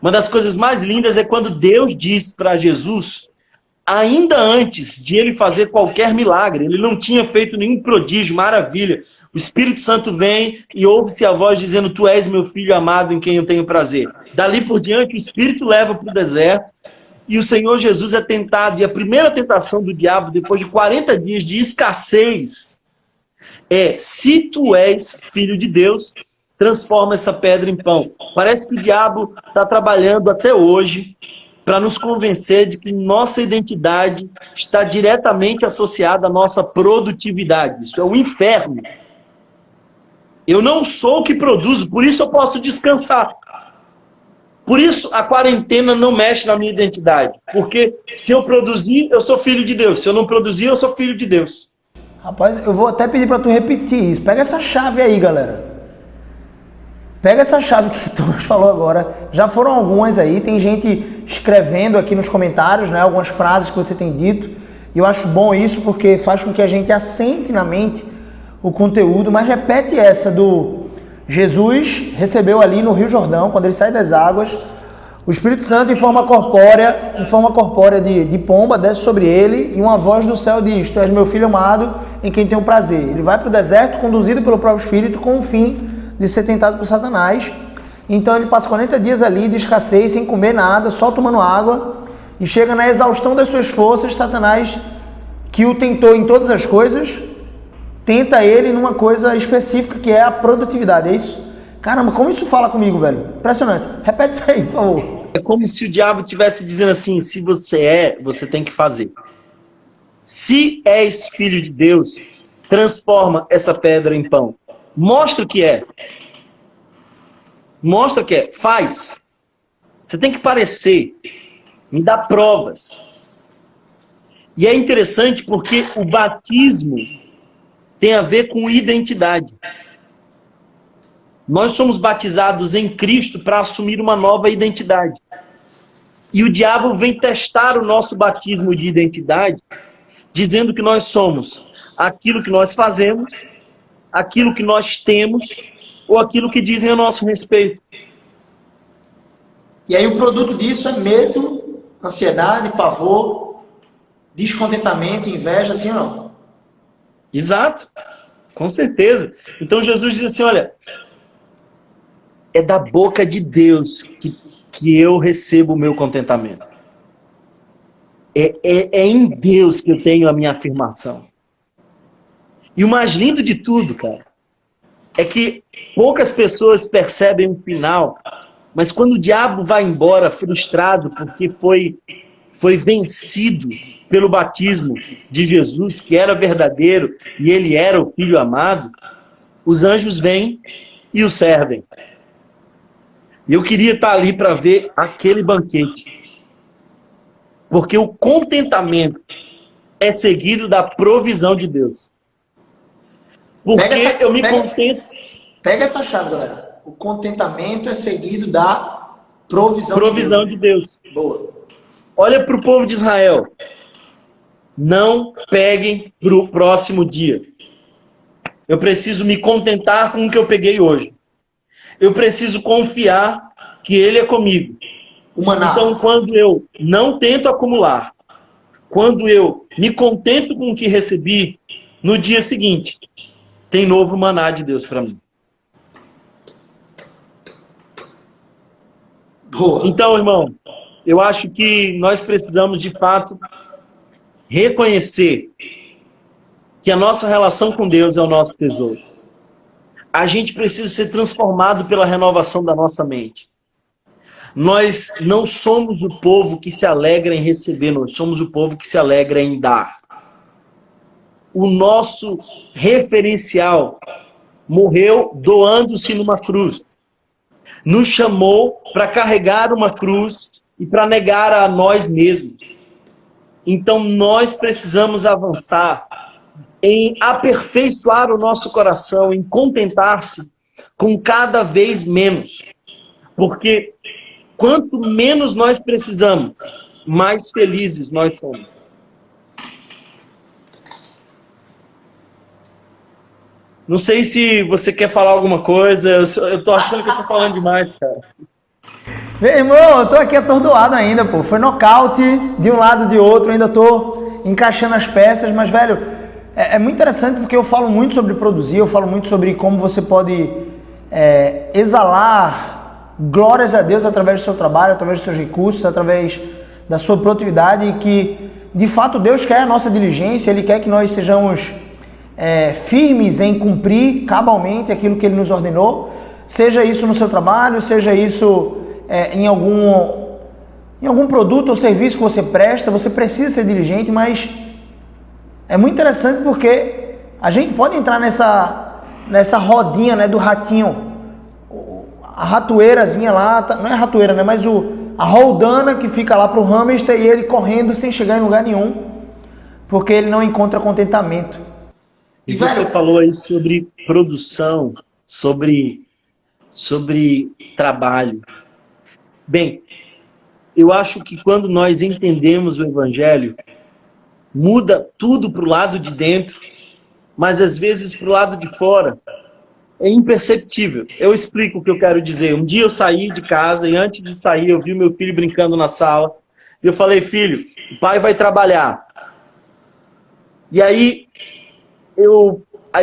Uma das coisas mais lindas é quando Deus diz para Jesus, ainda antes de ele fazer qualquer milagre, ele não tinha feito nenhum prodígio, maravilha. O Espírito Santo vem e ouve-se a voz dizendo, tu és meu filho amado em quem eu tenho prazer. Dali por diante, o Espírito leva para o deserto e o Senhor Jesus é tentado. E a primeira tentação do diabo, depois de 40 dias de escassez, se tu és filho de Deus, transforma essa pedra em pão. Parece que o diabo está trabalhando até hoje para nos convencer de que nossa identidade está diretamente associada à nossa produtividade. Isso é o inferno. Eu não sou o que produzo, por isso eu posso descansar. Por isso a quarentena não mexe na minha identidade. Porque se eu produzir, eu sou filho de Deus. Se eu não produzir, eu sou filho de Deus. Rapaz, eu vou até pedir para tu repetir isso. Pega essa chave aí, galera. Pega essa chave que tu falou agora. Já foram algumas aí. Tem gente escrevendo aqui nos comentários, né? Algumas frases que você tem dito. E eu acho bom isso porque faz com que a gente assente na mente o conteúdo. Mas repete essa do Jesus recebeu ali no Rio Jordão, quando ele sai das águas, o Espírito Santo em forma corpórea de pomba desce sobre ele e uma voz do céu diz, tu és meu filho amado em quem tenho prazer. Ele vai para o deserto conduzido pelo próprio Espírito com o fim de ser tentado por Satanás. Então ele passa 40 dias ali de escassez, sem comer nada, só tomando água e chega na exaustão das suas forças. Satanás, que o tentou em todas as coisas, tenta ele numa coisa específica que é a produtividade, é isso? Caramba, como isso fala comigo, velho? Impressionante. Repete isso aí, por favor. É como se o diabo estivesse dizendo assim, se você você tem que fazer. Se és filho de Deus, transforma essa pedra em pão. Mostra o que é. Mostra o que é. Faz. Você tem que parecer. Me dá provas. E é interessante porque o batismo tem a ver com identidade. Nós somos batizados em Cristo para assumir uma nova identidade. E o diabo vem testar o nosso batismo de identidade, dizendo que nós somos aquilo que nós fazemos, aquilo que nós temos, ou aquilo que dizem a nosso respeito. E aí o produto disso é medo, ansiedade, pavor, descontentamento, inveja, assim ou não? Exato, com certeza. Então Jesus diz assim, olha, é da boca de Deus que eu recebo o meu contentamento. É em Deus que eu tenho a minha afirmação. E o mais lindo de tudo, cara, é que poucas pessoas percebem o final, mas quando o diabo vai embora frustrado porque foi vencido pelo batismo de Jesus, que era verdadeiro e ele era o Filho amado, os anjos vêm e o servem. E eu queria estar ali para ver aquele banquete. Porque o contentamento é seguido da provisão de Deus. Porque eu me contento... Pega essa chave, galera. O contentamento é seguido da provisão de Deus. Boa. Olha para o povo de Israel. Não peguem para o próximo dia. Eu preciso me contentar com o que eu peguei hoje. Eu preciso confiar que Ele é comigo. Então, quando eu não tento acumular, quando eu me contento com o que recebi, no dia seguinte, tem novo maná de Deus para mim. Boa. Então, irmão, eu acho que nós precisamos, de fato, reconhecer que a nossa relação com Deus é o nosso tesouro. A gente precisa ser transformado pela renovação da nossa mente. Nós não somos o povo que se alegra em receber, nós somos o povo que se alegra em dar. O nosso referencial morreu doando-se numa cruz. Nos chamou para carregar uma cruz e para negar a nós mesmos. Então nós precisamos avançar em aperfeiçoar o nosso coração, em contentar-se com cada vez menos. Porque quanto menos nós precisamos, mais felizes nós somos. Não sei se você quer falar alguma coisa, eu tô achando que eu tô falando demais, cara. Meu irmão, eu tô aqui atordoado ainda, pô. Foi nocaute de um lado e de outro, ainda tô encaixando as peças, mas, velho, é muito interessante porque eu falo muito sobre produzir, eu falo muito sobre como você pode exalar glórias a Deus através do seu trabalho, através dos seus recursos, através da sua produtividade, e que, de fato, Deus quer a nossa diligência, Ele quer que nós sejamos firmes em cumprir cabalmente aquilo que Ele nos ordenou, seja isso no seu trabalho, seja isso em algum produto ou serviço que você presta. Você precisa ser diligente, mas é muito interessante porque a gente pode entrar nessa rodinha, né, do ratinho, a ratoeirazinha lá, não é ratoeira, né, mas a roldana que fica lá pro hamster e ele correndo sem chegar em lugar nenhum, porque ele não encontra contentamento. E você falou aí sobre produção, sobre trabalho. Bem, eu acho que quando nós entendemos o Evangelho, muda tudo para o lado de dentro, mas às vezes para o lado de fora é imperceptível. Eu explico o que eu quero dizer. Um dia eu saí de casa e antes de sair eu vi o meu filho brincando na sala. E eu falei: filho, o pai vai trabalhar. E aí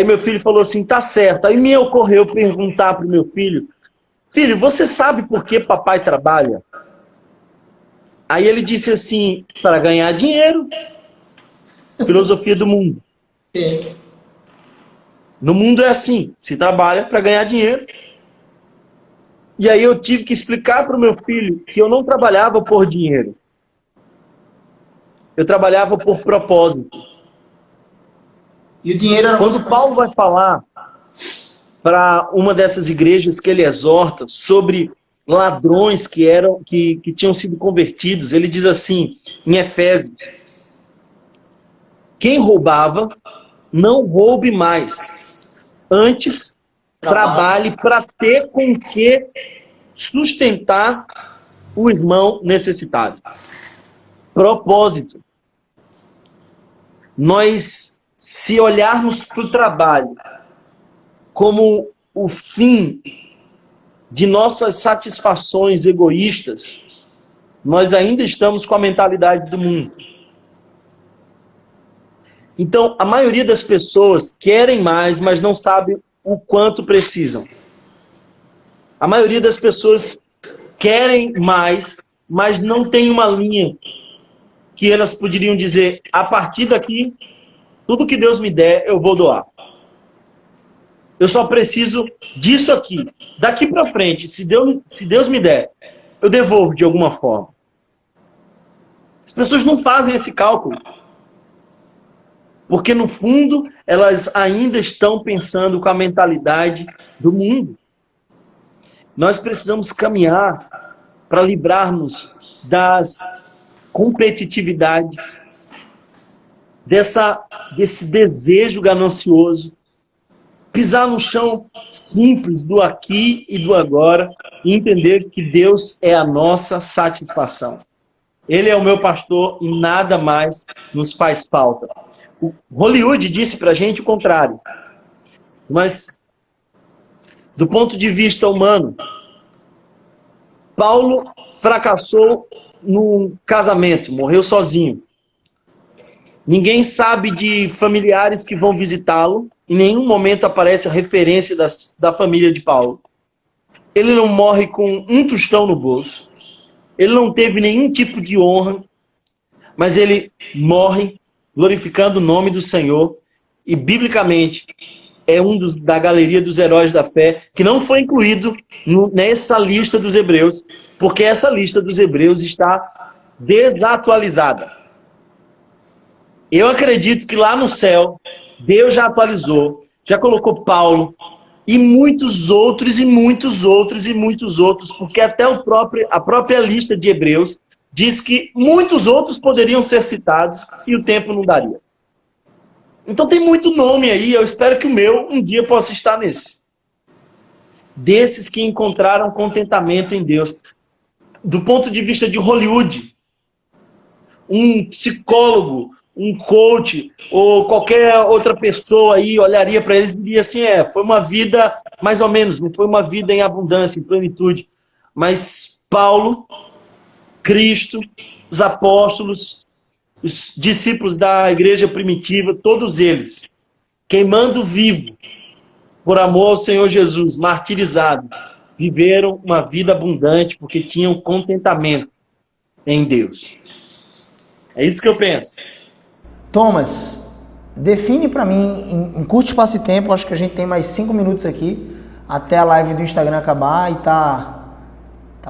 meu filho falou assim: tá certo. Aí me ocorreu perguntar para o meu filho: filho, você sabe por que papai trabalha? Aí ele disse assim: para ganhar dinheiro. Filosofia do mundo. Sim. No mundo é assim, se trabalha para ganhar dinheiro. E aí eu tive que explicar para o meu filho que eu não trabalhava por dinheiro. Eu trabalhava por propósito. E o dinheiro era... Quando Paulo vai falar para uma dessas igrejas que ele exorta sobre ladrões que tinham sido convertidos, ele diz assim, em Efésios: quem roubava, não roube mais. Antes, trabalhe para ter com que sustentar o irmão necessitado. Propósito. Nós, se olharmos para o trabalho como o fim de nossas satisfações egoístas, nós ainda estamos com a mentalidade do mundo. Então, a maioria das pessoas querem mais, mas não sabem o quanto precisam. A maioria das pessoas querem mais, mas não tem uma linha que elas poderiam dizer: a partir daqui, tudo que Deus me der, eu vou doar. Eu só preciso disso aqui. Daqui para frente, se Deus me der, eu devolvo de alguma forma. As pessoas não fazem esse cálculo. Porque, no fundo, elas ainda estão pensando com a mentalidade do mundo. Nós precisamos caminhar para livrarmos das competitividades, desse desejo ganancioso, pisar no chão simples do aqui e do agora e entender que Deus é a nossa satisfação. Ele é o meu pastor e nada mais nos faz falta. O Hollywood disse pra gente o contrário. Mas, do ponto de vista humano, Paulo fracassou no casamento, morreu sozinho. Ninguém sabe de familiares que vão visitá-lo. Em nenhum momento aparece a referência da família de Paulo. Ele não morre com um tostão no bolso. Ele não teve nenhum tipo de honra. Mas ele morre glorificando o nome do Senhor. E, biblicamente, é da galeria dos heróis da fé, que não foi incluído nessa lista dos hebreus, porque essa lista dos hebreus está desatualizada. Eu acredito que lá no céu, Deus já atualizou, já colocou Paulo e muitos outros, e muitos outros, e muitos outros, porque até a própria lista de Hebreus diz que muitos outros poderiam ser citados e o tempo não daria. Então tem muito nome aí, eu espero que o meu um dia possa estar nesse. Desses que encontraram contentamento em Deus. Do ponto de vista de Hollywood, um psicólogo, um coach ou qualquer outra pessoa aí olharia para eles e diria assim, foi uma vida mais ou menos, não foi uma vida em abundância, em plenitude. Mas Paulo, Cristo, os apóstolos, os discípulos da igreja primitiva, todos eles, queimando vivo, por amor ao Senhor Jesus, martirizados, viveram uma vida abundante porque tinham contentamento em Deus. É isso que eu penso. Thomas, define para mim, em curto espaço de tempo, acho que a gente tem mais 5 minutos aqui, até a live do Instagram acabar, e tá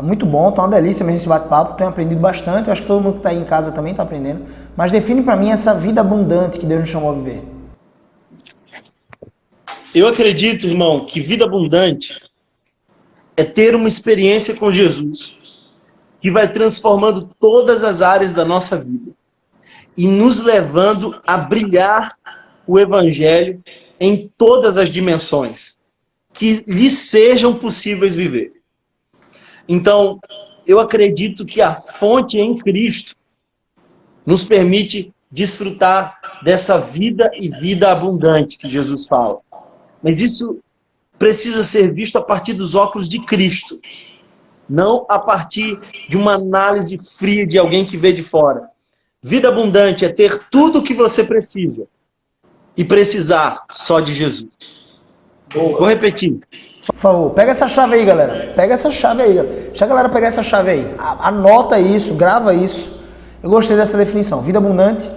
muito bom, tá uma delícia mesmo esse bate-papo, tenho aprendido bastante, eu acho que todo mundo que tá aí em casa também tá aprendendo, mas define para mim essa vida abundante que Deus nos chamou a viver. Eu acredito, irmão, que vida abundante é ter uma experiência com Jesus que vai transformando todas as áreas da nossa vida e nos levando a brilhar o Evangelho em todas as dimensões que lhe sejam possíveis viver. Então, eu acredito que a fonte em Cristo nos permite desfrutar dessa vida e vida abundante que Jesus fala. Mas isso precisa ser visto a partir dos óculos de Cristo, não a partir de uma análise fria de alguém que vê de fora. Vida abundante é ter tudo o que você precisa e precisar só de Jesus. Boa. Vou repetir. Por favor, pega essa chave aí, galera. Pega essa chave aí. Deixa a galera pegar essa chave aí. Anota isso, grava isso. Eu gostei dessa definição. Vida abundante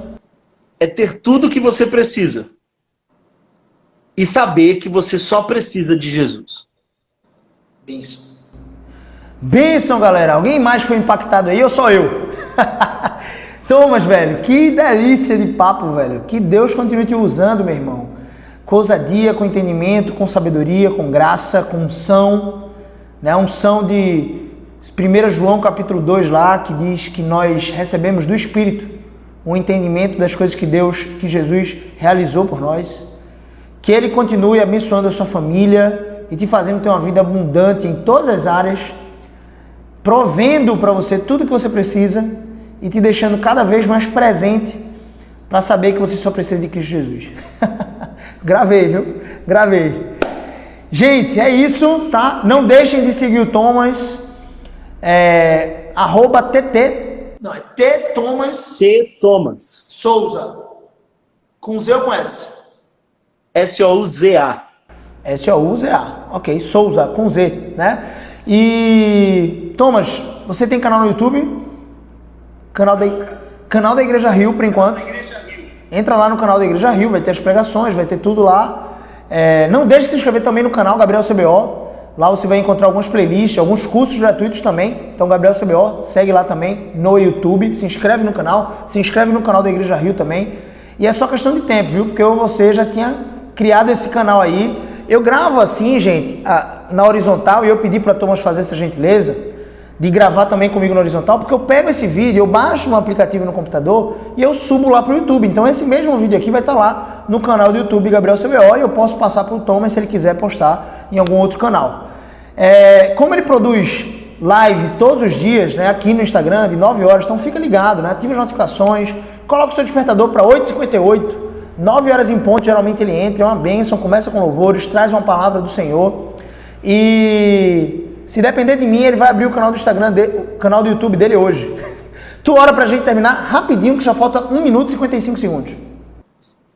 é ter tudo o que você precisa e saber que você só precisa de Jesus. Bênção. Bênção, galera. Alguém mais foi impactado aí ou só eu? Thomas, velho, que delícia de papo, velho. Que Deus continue te usando, meu irmão. Com ousadia, com entendimento, com sabedoria, com graça, com unção. Né? Unção de 1 João capítulo 2 lá, que diz que nós recebemos do Espírito um entendimento das coisas que Jesus realizou por nós. Que Ele continue abençoando a sua família e te fazendo ter uma vida abundante em todas as áreas, provendo para você tudo que você precisa e te deixando cada vez mais presente para saber que você só precisa de Cristo Jesus. Gravei, viu? Gravei. Gente, é isso, tá? Não deixem de seguir o Thomas. @TT. Não, é T Thomas. T Thomas Souza. Com Z ou com S? S-O-U-Z-A. S-O-U-Z-A. Ok, Souza, com Z, né? E, Thomas, você tem canal no YouTube? Canal da Igreja Rio, por enquanto. Entra lá no canal da Igreja Rio, vai ter as pregações, vai ter tudo lá. Não deixe de se inscrever também no canal Gabriel CBO. Lá você vai encontrar algumas playlists, alguns cursos gratuitos também. Então, Gabriel CBO, segue lá também no YouTube. Se inscreve no canal, se inscreve no canal da Igreja Rio também. E é só questão de tempo, viu? Porque eu ou você já tinha criado esse canal aí. Eu gravo assim, gente, na horizontal, e eu pedi para Thomas fazer essa gentileza de gravar também comigo na horizontal, porque eu pego esse vídeo, eu baixo um aplicativo no computador e eu subo lá para o YouTube. Então esse mesmo vídeo aqui vai estar lá no canal do YouTube Gabriel CBO e eu posso passar para o Thomas se ele quiser postar em algum outro canal. Como ele produz live todos os dias, né, aqui no Instagram, de 9 horas, então fica ligado, né, ativa as notificações, coloca o seu despertador para 8h58, 9 horas em ponto, geralmente ele entra, é uma bênção, começa com louvores, traz uma palavra do Senhor e... se depender de mim, ele vai abrir o canal do Instagram o canal do YouTube dele hoje. Tu ora pra gente terminar rapidinho, que já falta 1 minuto e 55 segundos.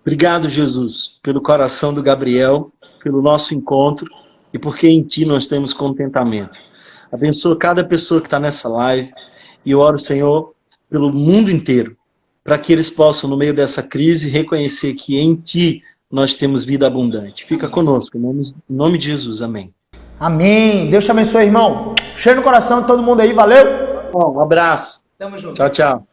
Obrigado, Jesus, pelo coração do Gabriel, pelo nosso encontro e porque em Ti nós temos contentamento. Abençoa cada pessoa que está nessa live e eu oro, Senhor, pelo mundo inteiro, para que eles possam, no meio dessa crise, reconhecer que em Ti nós temos vida abundante. Fica conosco, em nome de Jesus. Amém. Amém. Deus te abençoe, irmão. Cheiro no coração de todo mundo aí. Valeu. Bom, um abraço. Tamo junto. Tchau, tchau.